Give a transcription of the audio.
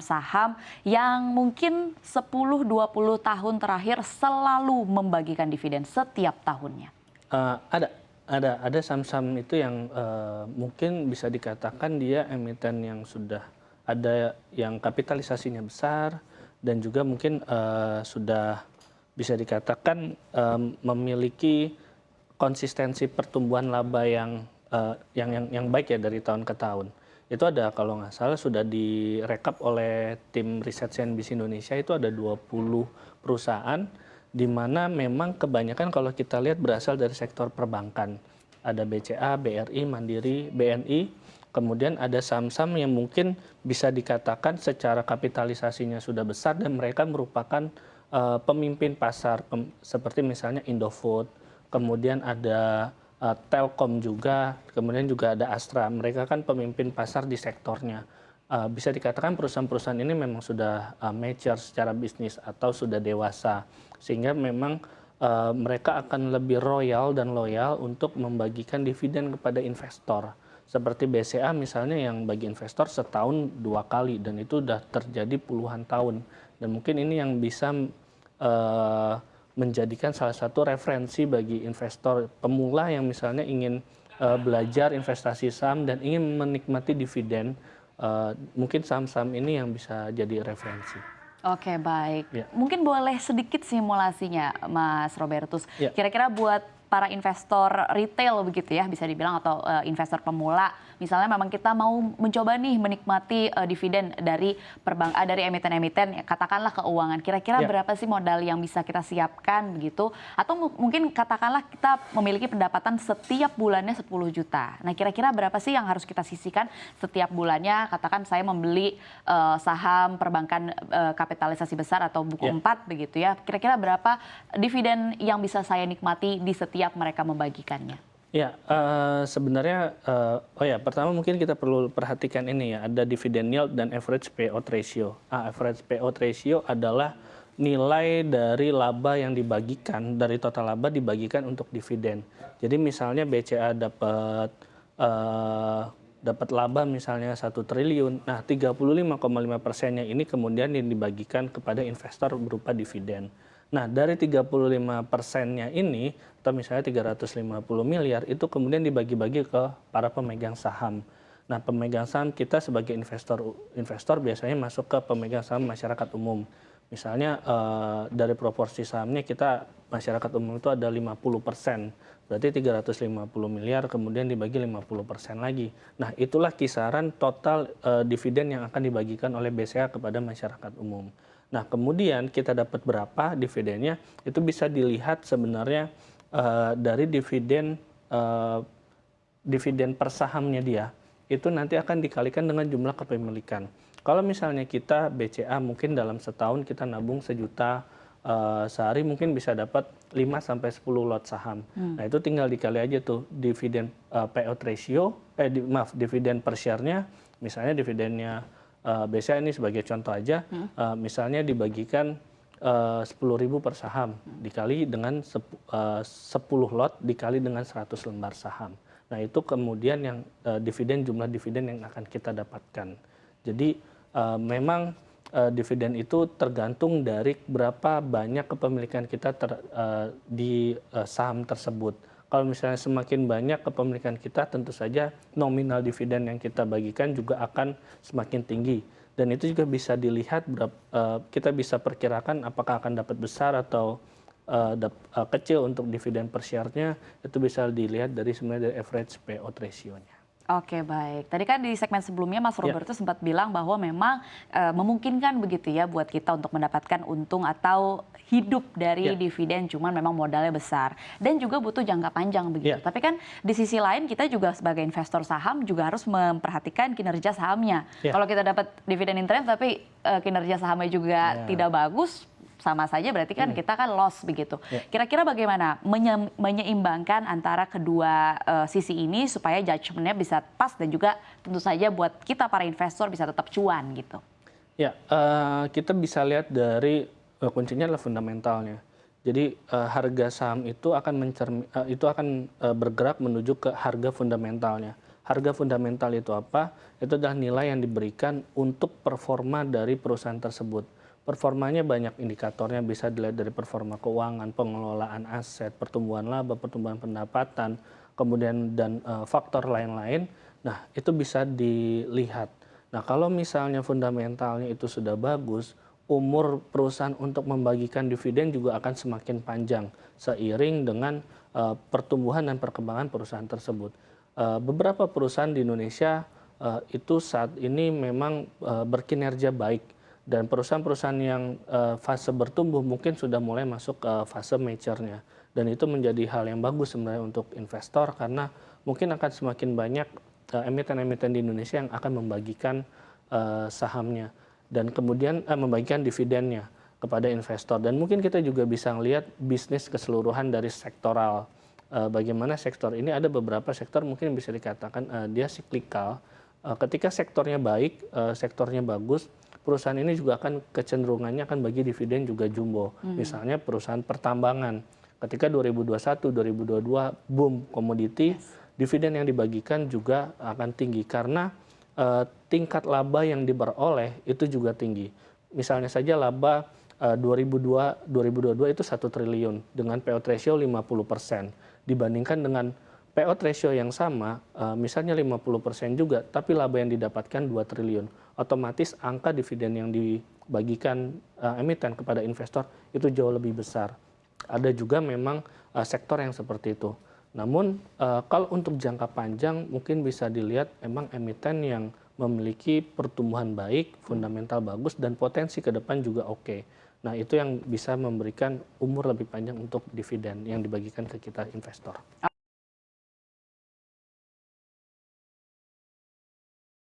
saham yang mungkin 10-20 tahun terakhir selalu membagikan dividen setiap tahunnya? Ada saham-saham itu yang mungkin bisa dikatakan dia emiten yang sudah ada yang kapitalisasinya besar dan juga mungkin sudah bisa dikatakan memiliki konsistensi pertumbuhan laba yang baik ya dari tahun ke tahun. Itu ada kalau nggak salah sudah direkap oleh tim riset CNBC Indonesia itu ada 20 perusahaan di mana memang kebanyakan kalau kita lihat berasal dari sektor perbankan. Ada BCA, BRI, Mandiri, BNI, kemudian ada saham-saham yang mungkin bisa dikatakan secara kapitalisasinya sudah besar dan mereka merupakan pemimpin pasar seperti misalnya Indofood, kemudian ada Telkom juga, kemudian juga ada Astra. Mereka kan pemimpin pasar di sektornya. Bisa dikatakan perusahaan-perusahaan ini memang sudah mature secara bisnis atau sudah dewasa. Sehingga memang mereka akan lebih royal dan loyal untuk membagikan dividen kepada investor. Seperti BCA misalnya yang bagi investor setahun 2 kali dan itu sudah terjadi puluhan tahun. Dan mungkin ini yang bisa menjadikan salah satu referensi bagi investor pemula yang misalnya ingin belajar investasi saham dan ingin menikmati dividen, mungkin saham-saham ini yang bisa jadi referensi. Oke, baik. Ya. Mungkin boleh sedikit simulasinya, Mas Robertus. Ya. Kira-kira buat para investor retail begitu ya, bisa dibilang, atau investor pemula, misalnya memang kita mau mencoba nih menikmati dividen dari dari emiten-emiten, katakanlah keuangan. Kira-kira berapa sih modal yang bisa kita siapkan begitu? Atau mungkin katakanlah kita memiliki pendapatan setiap bulannya 10 juta. Nah, kira-kira berapa sih yang harus kita sisihkan setiap bulannya? Katakan saya membeli saham perbankan kapitalisasi besar atau buku 4 begitu ya. Kira-kira berapa dividen yang bisa saya nikmati di setiap mereka membagikannya? Ya, sebenarnya, pertama mungkin kita perlu perhatikan ini ya, ada dividend yield dan average payout ratio. Average payout ratio adalah nilai dari laba yang dibagikan, dari total laba dibagikan untuk dividen. Jadi misalnya BCA dapat laba misalnya 1 triliun, nah 35,5%-nya ini kemudian yang dibagikan kepada investor berupa dividen. Nah, dari 35%-nya ini, atau misalnya 350 miliar, itu kemudian dibagi-bagi ke para pemegang saham. Nah, pemegang saham kita sebagai investor biasanya masuk ke pemegang saham masyarakat umum. Misalnya dari proporsi sahamnya kita masyarakat umum itu ada 50%. Berarti 350 miliar kemudian dibagi 50% lagi. Nah, itulah kisaran total dividen yang akan dibagikan oleh BCA kepada masyarakat umum. Nah, kemudian kita dapat berapa dividennya, itu bisa dilihat sebenarnya dari dividen per sahamnya dia. Itu nanti akan dikalikan dengan jumlah kepemilikan. Kalau misalnya kita BCA mungkin dalam setahun kita nabung 1 juta, sehari mungkin bisa dapat 5-10 lot saham. Nah, itu tinggal dikali aja tuh dividen payout ratio, dividen per share-nya, misalnya dividennya BCA ini sebagai contoh aja, misalnya dibagikan 10.000 per saham, dikali dengan 10 lot, dikali dengan 100 lembar saham. Nah, itu kemudian yang jumlah dividen yang akan kita dapatkan. Jadi memang dividen itu tergantung dari berapa banyak kepemilikan kita di saham tersebut. Kalau misalnya semakin banyak kepemilikan kita, tentu saja nominal dividen yang kita bagikan juga akan semakin tinggi. Dan itu juga bisa dilihat, kita bisa perkirakan apakah akan dapat besar atau kecil untuk dividen per share-nya, itu bisa dilihat dari sebenarnya dari average payout ratio-nya. Oke, baik. Tadi kan di segmen sebelumnya Mas Robertus sempat bilang bahwa memang memungkinkan begitu ya buat kita untuk mendapatkan untung atau hidup dari dividen, cuman memang modalnya besar dan juga butuh jangka panjang begitu. Tapi kan di sisi lain kita juga sebagai investor saham juga harus memperhatikan kinerja sahamnya. Kalau kita dapat dividen interest tapi kinerja sahamnya juga tidak bagus, sama saja berarti kan kita kan loss begitu. Kira-kira bagaimana menyeimbangkan antara kedua sisi ini supaya judgement-nya bisa pas dan juga tentu saja buat kita para investor bisa tetap cuan gitu. Ya, kita bisa lihat dari kuncinya adalah fundamentalnya. Jadi harga saham itu akan bergerak menuju ke harga fundamentalnya. harga fundamental itu apa? Itu adalah nilai yang diberikan untuk performa dari perusahaan tersebut. Performanya banyak indikatornya, bisa dilihat dari performa keuangan, pengelolaan aset, pertumbuhan laba, pertumbuhan pendapatan, kemudian dan faktor lain-lain. Nah, itu bisa dilihat. Nah, kalau misalnya fundamentalnya itu sudah bagus, umur perusahaan untuk membagikan dividen juga akan semakin panjang seiring dengan pertumbuhan dan perkembangan perusahaan tersebut. Beberapa perusahaan di Indonesia itu saat ini memang berkinerja baik, dan perusahaan-perusahaan yang fase bertumbuh mungkin sudah mulai masuk ke fase mature-nya, dan itu menjadi hal yang bagus sebenarnya untuk investor karena mungkin akan semakin banyak emiten-emiten di Indonesia yang akan membagikan sahamnya dan kemudian membagikan dividennya kepada investor. Dan mungkin kita juga bisa melihat bisnis keseluruhan dari sektoral. Bagaimana sektor ini, ada beberapa sektor mungkin bisa dikatakan dia siklikal. Ketika sektornya baik, sektornya bagus, perusahaan ini juga akan kecenderungannya akan bagi dividen juga jumbo. Misalnya perusahaan pertambangan, ketika 2021, 2022 boom komoditi, dividen yang dibagikan juga akan tinggi karena tingkat laba yang diperoleh itu juga tinggi. Misalnya saja laba 2022 itu 1 triliun dengan payout ratio 50%. Dibandingkan dengan payout ratio yang sama, misalnya 50% juga, tapi laba yang didapatkan 2 triliun. Otomatis angka dividen yang dibagikan emiten kepada investor itu jauh lebih besar. Ada juga memang sektor yang seperti itu. Namun kalau untuk jangka panjang mungkin bisa dilihat memang emiten yang memiliki pertumbuhan baik, fundamental bagus, dan potensi ke depan juga oke. Nah, itu yang bisa memberikan umur lebih panjang untuk dividen yang dibagikan ke kita investor.